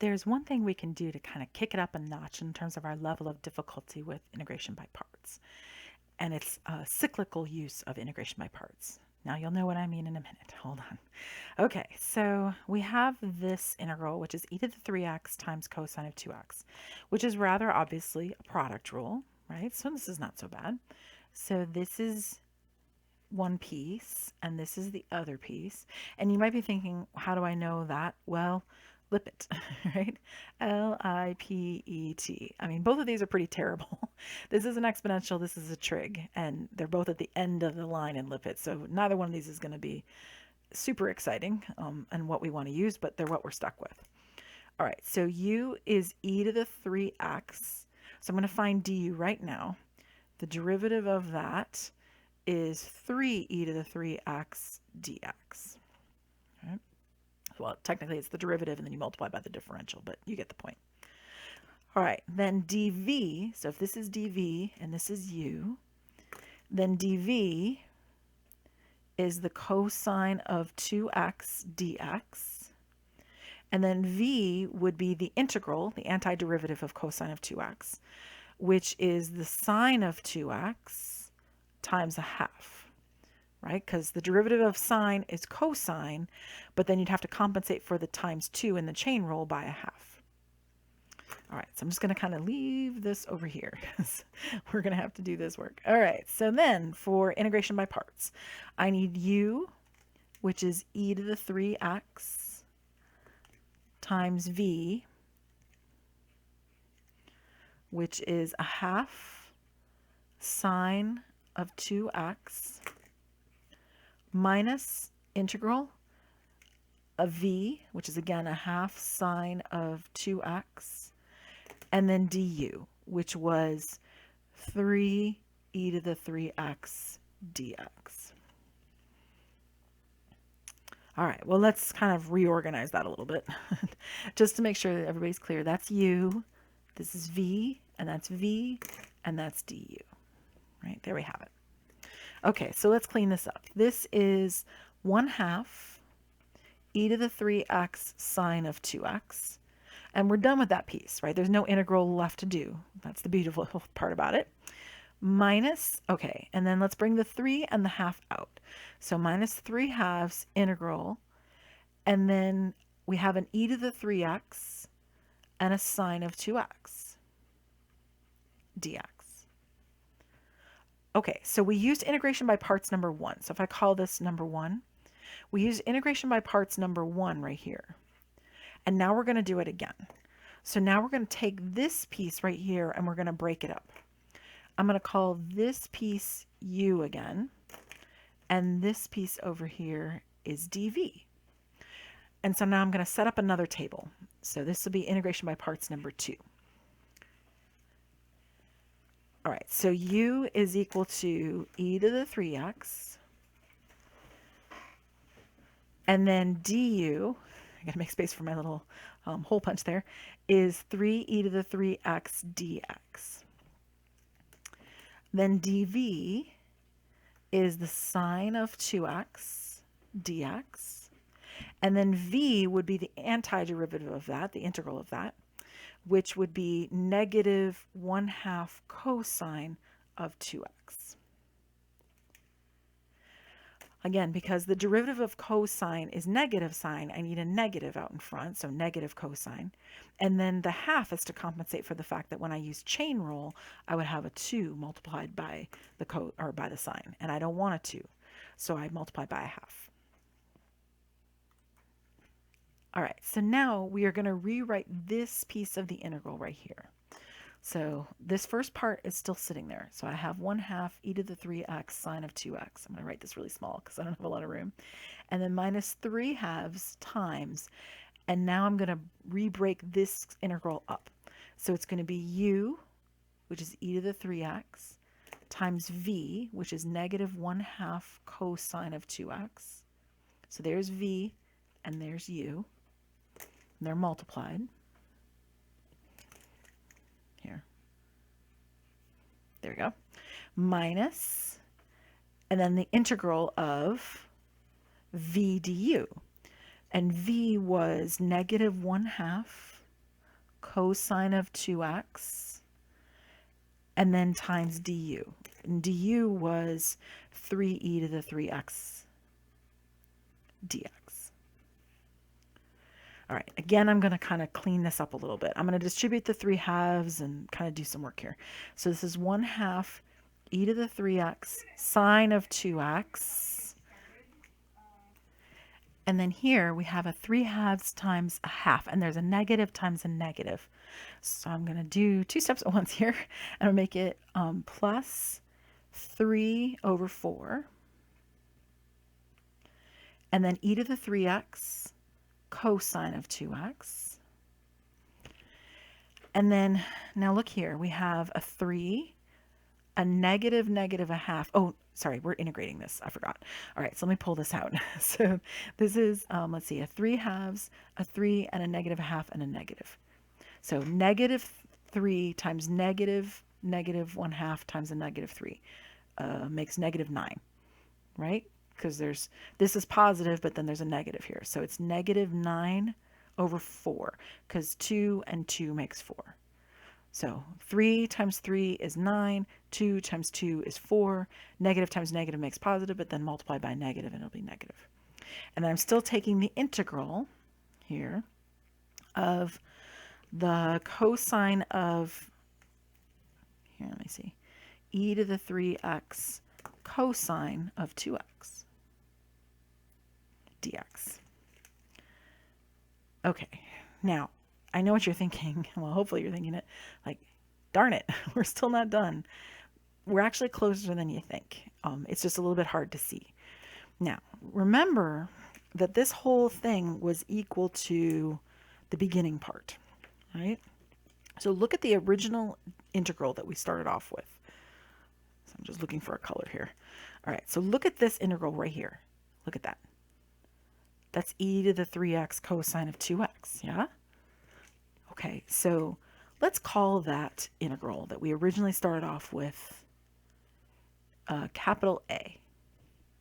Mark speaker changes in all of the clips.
Speaker 1: there's one thing we can do to kind of kick it up a notch in terms of our level of difficulty with integration by parts. And it's a cyclical use of integration by parts. Now you'll know what I mean in a minute. Hold on. Okay, so we have this integral, which is e to the 3x times cosine of 2x, which is rather obviously a product rule, right? So this is not so bad. So this is one piece, and this is the other piece. And you might be thinking, how do I know that? Well, Lipet, right? Lipet. I mean, both of these are pretty terrible. This is an exponential, this is a trig, and they're both at the end of the line in Lipet. So neither one of these is going to be super exciting and what we want to use, but they're what we're stuck with. All right, so u is e to the 3x. So I'm going to find du right now. The derivative of that is 3e to the 3x dx. Right? Well, technically it's the derivative and then you multiply by the differential, but you get the point. All right, then dv, so if this is dv and this is u, then dv is the cosine of 2x dx, and then v would be the integral, the antiderivative of cosine of 2x, which is the sine of 2x times a half, right? Because the derivative of sine is cosine, but then you'd have to compensate for the times 2 in the chain rule by a half. All right, so I'm just going to kind of leave this over here because we're going to have to do this work. All right, so then for integration by parts, I need u, which is e to the 3x times v, which is a half sine of 2x minus integral of v, which is again a half sine of 2x, and then du, which was 3e to the 3x dx. All right, well, let's kind of reorganize that a little bit just to make sure that everybody's clear. That's u, this is v, and that's v, and that's du. Right, there we have it. Okay, so let's clean this up. This is 1/2 e to the 3x sine of 2x. And we're done with that piece, right? There's no integral left to do. That's the beautiful part about it. Minus, okay, and then let's bring the 3 and the half out. So minus 3/2 integral, and then we have an e to the 3x and a sine of 2x dx. Okay, so we used integration by parts number 1. So if I call this number 1, we used integration by parts number 1 right here. And now we're going to do it again. So now we're going to take this piece right here and we're going to break it up. I'm going to call this piece u again, and this piece over here is dv. And so now I'm going to set up another table. So this will be integration by parts number 2. All right, so u is equal to e to the 3x, and then du, I gotta make space for my little hole punch there, is 3e to the 3x dx. Then dv is the sine of 2x dx, and then v would be the antiderivative of that, the integral of that, which would be negative 1/2 cosine of 2x. Again, because the derivative of cosine is negative sine, I need a negative out in front, so negative cosine. And then the half is to compensate for the fact that when I use chain rule, I would have a 2 multiplied by the by the sine, and I don't want a 2, so I multiply by a half. All right, so now we are going to rewrite this piece of the integral right here. So this first part is still sitting there. So I have 1/2 e to the 3x sine of 2x. I'm going to write this really small because I don't have a lot of room. And then minus 3/2 times. And now I'm going to re-break this integral up. So it's going to be u, which is e to the 3x, times v, which is negative 1/2 cosine of 2x. So there's v and there's u. And they're multiplied. Here. There we go. Minus, and then the integral of v du. And v was negative 1/2 cosine of 2x, and then times du. And du was 3e to the 3x dx. All right, again, I'm going to kind of clean this up a little bit. I'm going to distribute the 3 halves and kind of do some work here. So this is 1/2 e to the 3x sine of 2x. And then here we have a 3/2 times a half, and there's a negative times a negative. So I'm going to do 2 steps at once here, and I'll make it plus 3/4, and then e to the 3x cosine of 2x. And then now look here, we have a 3, a negative, negative a half. Oh, sorry, we're integrating this. I forgot. All right, so let me pull this out. So this is, let's see, a 3/2, a 3, and a negative a half, and a negative. So negative 3 times negative 1/2 times a negative 3 makes negative 9, right? Because this is positive, but then there's a negative here. So it's negative 9/4, because 2 and 2 makes 4. So 3 times 3 is 9, 2 times 2 is 4, negative times negative makes positive, but then multiply by negative and it'll be negative. And then I'm still taking the integral here of the cosine of, here, let me see, e to the 3x cosine of 2x dx. Okay, now I know what you're thinking. Well, hopefully you're thinking it like, darn it, we're still not done. We're actually closer than you think. It's just a little bit hard to see. Now, remember that this whole thing was equal to the beginning part, right? So look at the original integral that we started off with. So I'm just looking for a color here. All right, so look at this integral right here. Look at that. That's e to the 3x cosine of 2x, yeah? Okay, so let's call that integral that we originally started off with capital A,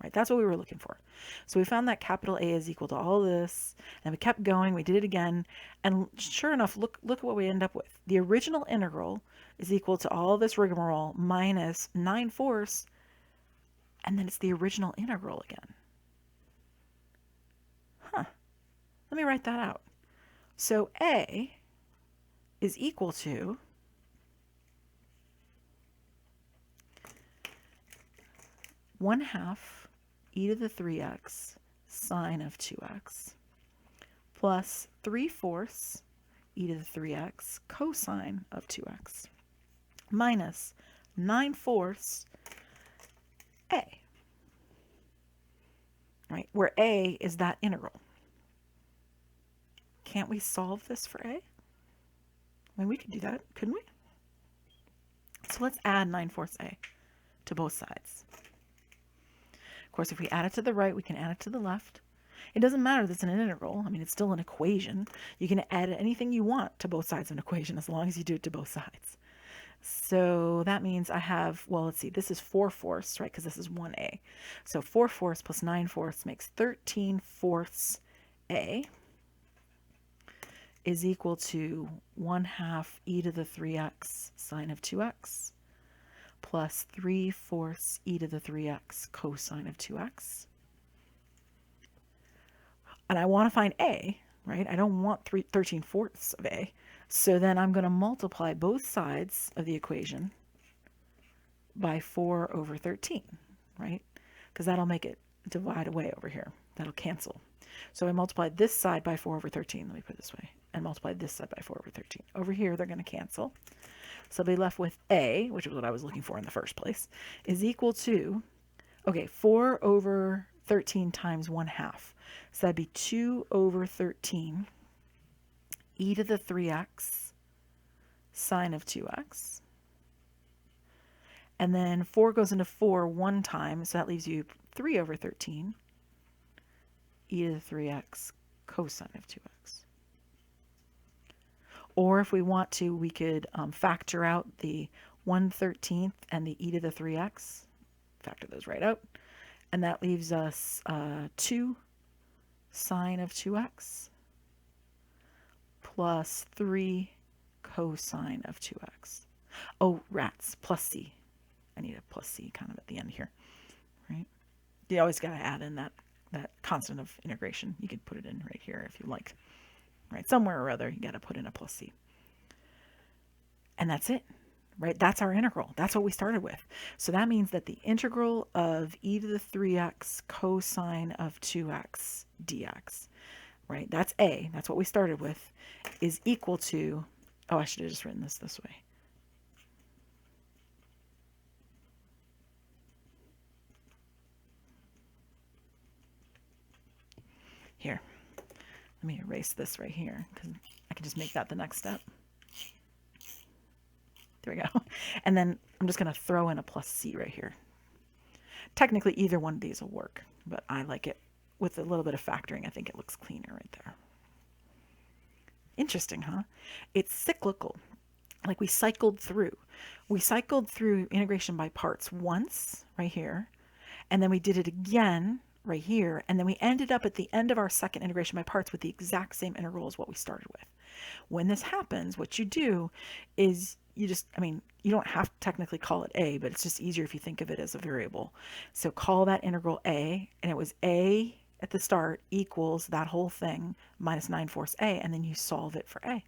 Speaker 1: right? That's what we were looking for. So we found that capital A is equal to all this, and we kept going, we did it again, and sure enough, look at what we end up with. The original integral is equal to all this rigmarole minus 9/4, and then it's the original integral again. Huh. Let me write that out. So A is equal to 1/2 e to the 3x sine of 2x plus 3/4 e to the 3x cosine of 2x minus 9/4 a, right? Where a is that integral. Can't we solve this for a? I mean, we could do that, couldn't we? So let's add 9/4 a to both sides. Of course, if we add it to the right, we can add it to the left. It doesn't matter that it's an integral. I mean, it's still an equation. You can add anything you want to both sides of an equation as long as you do it to both sides. So that means I have, well, let's see, this is 4/4, right? Because this is 1a. So 4/4 plus 9/4 makes 13/4 a is equal to 1/2 e to the 3x sine of 2x plus 3/4 e to the 3x cosine of 2x. And I want to find a, right? I don't want 13/4 of a. So then I'm going to multiply both sides of the equation by 4/13, right? Because that'll make it divide away over here. That'll cancel. So I multiply this side by 4/13. Let me put it this way. And multiply this side by 4/13. Over here, they're going to cancel. So I'll be left with a, which is what I was looking for in the first place, is equal to, okay, 4/13 times 1/2. So that'd be 2/13 e to the 3x sine of 2x. And then 4 goes into 4 one time, so that leaves you 3/13 e to the 3x cosine of 2x. Or if we want to, we could factor out the 1/13 and the e to the 3x. Factor those right out. And that leaves us 2 sine of 2x plus 3 cosine of 2x. Oh, rats, plus c. I need a plus c kind of at the end here, right? You always got to add in that constant of integration. You could put it in right here if you like, right? Somewhere or other, you got to put in a plus c. And that's it, right? That's our integral. That's what we started with. So that means that the integral of e to the 3x cosine of 2x dx, right? That's a, that's what we started with, is equal to, oh, I should have just written this way. Here, let me erase this right here because I can just make that the next step. There we go. And then I'm just going to throw in a plus c right here. Technically, either one of these will work, but I like it with a little bit of factoring. I think it looks cleaner right there. Interesting, huh? It's cyclical. Like we cycled through. We cycled through integration by parts once right here, and then we did it again right here, and then we ended up at the end of our second integration by parts with the exact same integral as what we started with. When this happens, what you do is you just, I mean, you don't have to technically call it a, but it's just easier if you think of it as a variable. So call that integral a, and it was a at the start equals that whole thing minus 9/4 a, and then you solve it for a,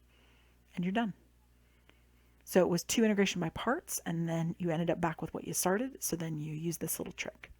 Speaker 1: and you're done. So it was 2 integration by parts, and then you ended up back with what you started, so then you use this little trick.